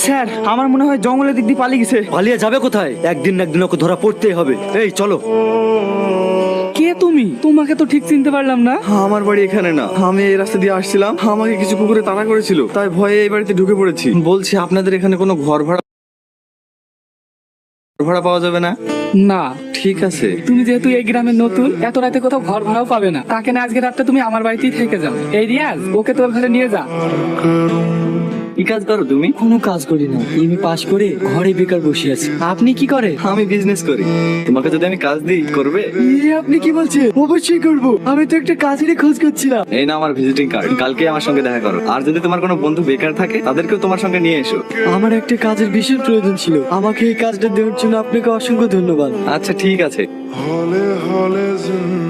Sir আমার মনে হয় জঙ্গলের দিক দিয়ে পালিয়ে গেছে। পালিয়ে যাবে কোথায়? একদিন না একদিন ওকে ধরা পড়তেই হবে। এই চলো। কে তুমি? তোমাকে তো ঠিক চিনতে পারলাম না। আমার বাড়ি এখানে না, আমি এই রাস্তা দিয়ে আসছিলাম, আমাকে কিছু কুকুরে তাড়া করেছিল, তাই ভয়ে এই বাড়িতে ঢুকে পড়েছি। বলছি আপনাদের এখানে কোনো ঘর ভাড়া পাওয়া যাবে না? না, ঠিক আছে। তুমি যেহেতু এই গ্রামের নতুন, এত রাতে কোথাও ঘর ভাড়াও পাবে না। তাকে না আজকে রাতটা তুমি আমার বাড়িতেই থেকে যাও। এই রিয়াজ, ওকে তোর ঘরে নিয়ে যা। কি কাজ করো তুমি? কোনো কাজ করি না, এমএ পাশ করে ঘরে বেকার বসে আছি। আপনি কি করে? আমি বিজনেস করি, তোমাকে যদি আমি কাজ দিই করবে? আপনি কি বলছেন? অবশ্যই করবো, আমি তো একটা কাজেরই খোঁজ করছিলাম। এই না আমার ভিজিটিং কার্ড, কালকে আমার সঙ্গে দেখা করো। আর যদি তোমার কোনো বন্ধু বেকার থাকে তাদেরকেও তোমার সঙ্গে নিয়ে এসো। আমার একটা কাজের ভীষণ প্রয়োজন ছিল, আমাকে এই কাজটা দেওয়ার জন্য আপনাকে অসংখ্য ধন্যবাদ। আচ্ছা ঠিক আছে। हौले हौले जिंदगी